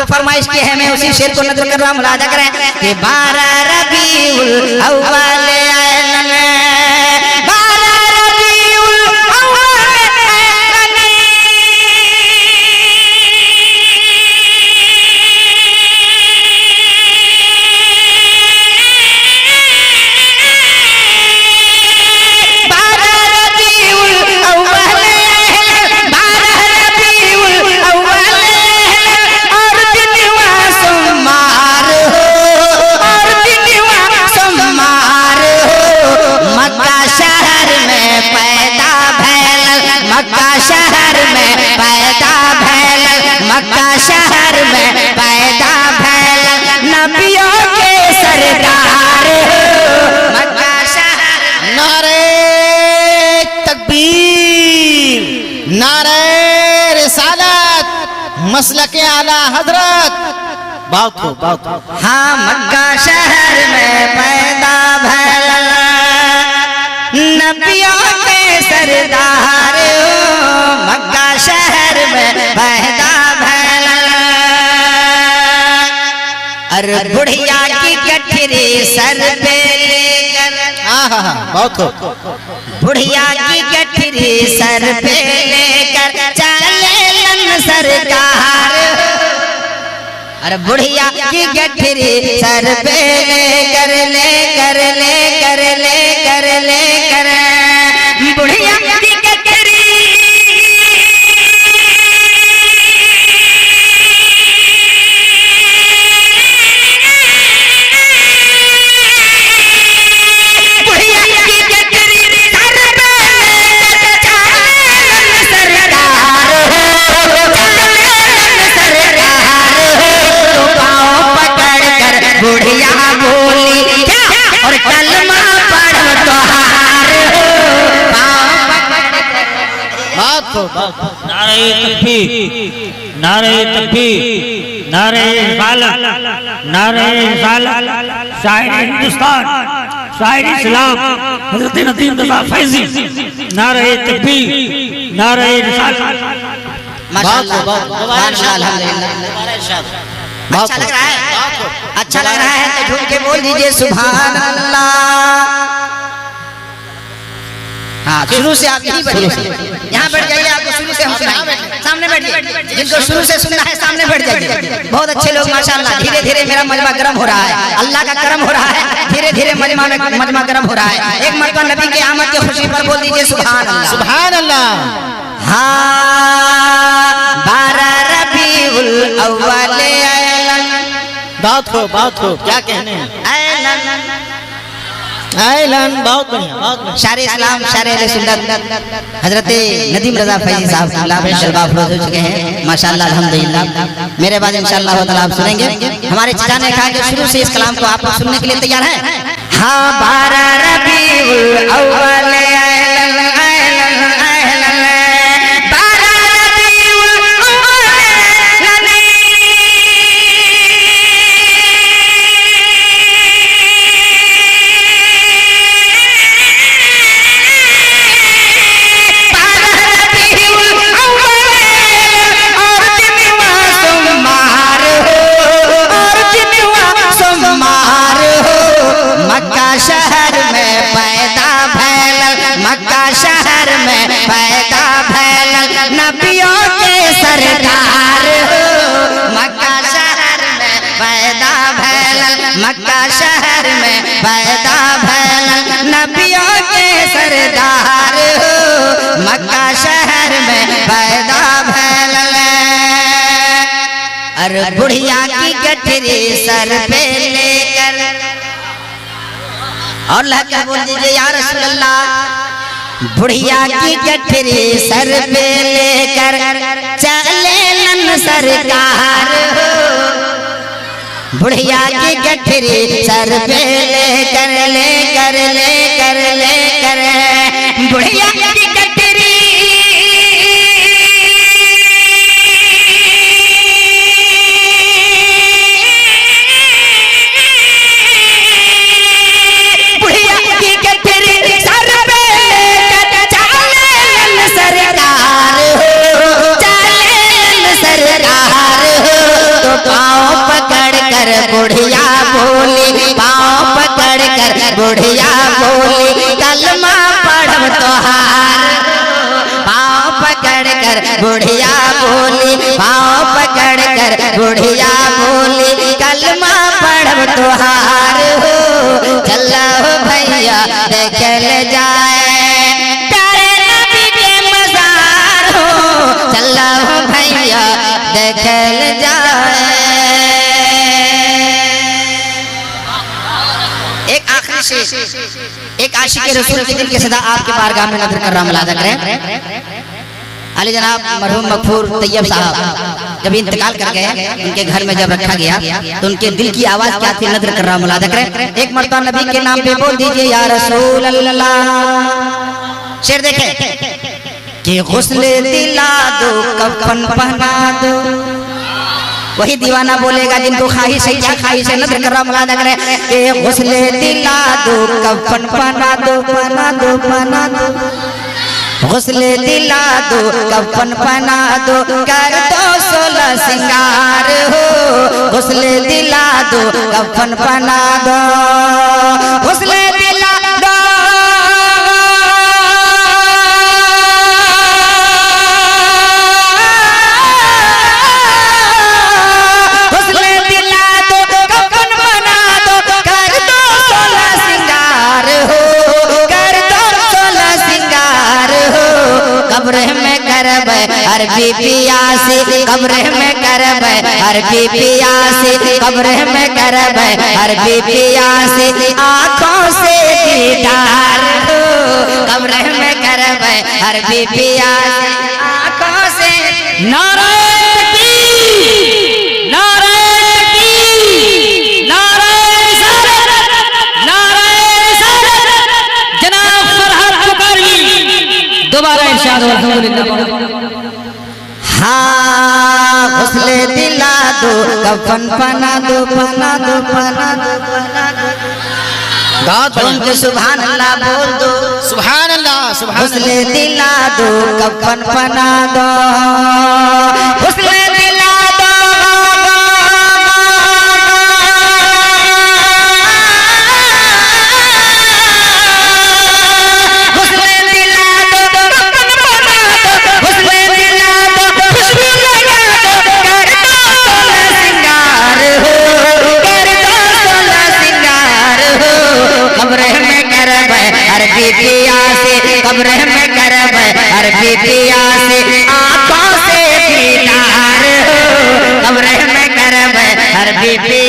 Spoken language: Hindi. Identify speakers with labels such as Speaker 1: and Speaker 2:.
Speaker 1: फरमाइश की है, मैं उसी शेर को नजर कर रहा हूं, मुलाजा करें कि 12 रबीउल अव्वल मक्का शहर में पैदा भैल नबियों के सरदार मक्का शहर।
Speaker 2: नारे तकबीर, नारे रिसालत, मसलके आला हजरत। बहुत खूब, बहुत खूब।
Speaker 1: हाँ, मक्का शहर में पैदा भैल नबियों के सरदार, मक्का शहर में पैदा और बुढ़िया की गठरी सर पे लेकर,
Speaker 2: बहुत खूब।
Speaker 1: बुढ़िया की गठरी सर पे लेकर चले लन सरकार, और बुढ़िया की गठरी सर पे लेकर लेकर लेकर लेकर लेकर बुढ़िया की गठरी बुढ़िया बोली और कलमा पढ़ो तोहार
Speaker 2: बात को बात।
Speaker 3: नारे तकबीर, नारे तकबीर, नारे रिसालत, नारे रिसालत, शायर हिंदुस्तान, शायर इस्लाम हज़रत नदीम रज़ा फैज़ी। नारे तकबीर, नारे रिसालत।
Speaker 1: माशाअल्लाह, माशाअल्लाह, अल्हम्दुलिल्लाह। अच्छा लग रहा है, अच्छा लग रहा है तो झूम के बोल दीजिए सुभान अल्लाह। हाँ, शुरू से आप यहीं बैठिए, यहाँ बैठ जाइए, आपको शुरू से हम सुनाएंगे। सामने बैठिए, जिनको शुरू से सुनना है सामने बैठ जाइए। बहुत अच्छे लोग माशाअल्लाह। धीरे धीरे मेरा मजमा गर्म हो रहा है, अल्लाह का करम हो रहा है, धीरे धीरे मजमा गर्म हो रहा है। एक मरतबा नबी के आमद की खुशी पर बोल दीजिए सुभान अल्लाह, सुभान
Speaker 2: अल्लाह।
Speaker 1: हाँ, 12 रबीउल अव्वल
Speaker 2: बहुत खूब, बहुत खूब। क्या कहने हैं, ऐलन। बहुत बढ़िया, बहुत बढ़िया।
Speaker 1: शायर इस्लाम, शायर अहले सुन्नत हजरत नदीम रज़ा फैज़ी साहब जलवा अफरोज हो चुके हैं माशाअल्लाह, अल्हम्दुलिल्लाह। मेरे बाद इंशाअल्लाह ताला आप सुनेंगे। हमारे चाचा ने कहा कि शुरू से इस कलाम को आप लोग सुनने के लिए तैयार हैं। हाँ, 12 रबीउल अव्वल शहर में पैदा भैल, मक्का शहर में पैदा भैल नबियों के सरदार, मक्का शहर में पैदा भैल, मक्का शहर में पैदा भैल नबियों के सरदार, मक्का शहर में पैदा भैल। और बुढ़िया की गठरी सर पे लेकर, और लहकर बोल दीजिए या रसूल अल्लाह। बुढ़िया की गठरी सर पे लेकर चले लन सरकार, बुढ़िया की गठरी सर पे लेकर लेकर लेकर लेकर बुढ़िया की गठरी सरकार, तो बुढ़िया बोली पाँव पकड़ कर बुढ़िया बोली कलमा पढ़ब तुहार हो चलो भैया देखल जाए प्यारे नबी के मज़ार हो चलो भैया देखल जाए। एक आखिरी शेर एक आशिक रसूल के दिल के सदा आपके बारगाह में नजर कर रहा मुलादा करें। अली जनाब मरहूम मगफूर तैयब साहब जब इंतकाल कर गए उनके घर में जब रखा गया तो उनके दिल की आवाज क्या थी नजर कर रहा मुलादा करें। एक मर्तबा नबी के नाम पे बोल दीजिए या रसूल अल्लाह। शेर देखें कि गुस्ले दिला दो कफन पहना दो। वही दीवाना बोलेगा जिनको ख्वाहिश है क्या ख्वाहिश है नजर कर रहा मुलादा करें कि गुस्ले दिला दो कफन पहना दो पहना दो पहना दो गुस्ले दिला दो कफन पहना दो कर दो 16 सिंगार हो गुस्ले दिला दो कफन पहना दो गुस्ले दिला दो गुस्ले दिला दो कफन पहना दो कर दो 16 सिंगार हो कर दो 16 सिंगार हो कब्र में करब हर बीबिया से कब्र में करब हर बीबिया से कब्र में करब हर बीबिया से आँखों से दीदार हो कब्र में करब हर बीबिया से आँखों से। नारे तकबीर नारे तकबीर नारे रिसालत नारे रिसालत जनाब फरहत बुखारी दोबारा इरशाद अल्हम्दुलिल्लाह। हाँ गुस्ले दिला दो कफन पहना दो पहना दो पहना दो पहना दो उनके सुभान अल्लाह बोल दो
Speaker 2: सुभान अल्लाह सुभान
Speaker 1: गुस्ले दिला दो कफन पहना दो गुस्ले दिला दो गुस्ले दिला दो कफन पहना दो गुस्ले दिला दो खुशबू लगा दो कर दो 16 सिंगार हो कर दो 16 सिंगार हो कब्र में करब हर बीबिया से कब्र में करब हर बीबिया से आँखों से दीदार हो कब्र में करब हर बीबिया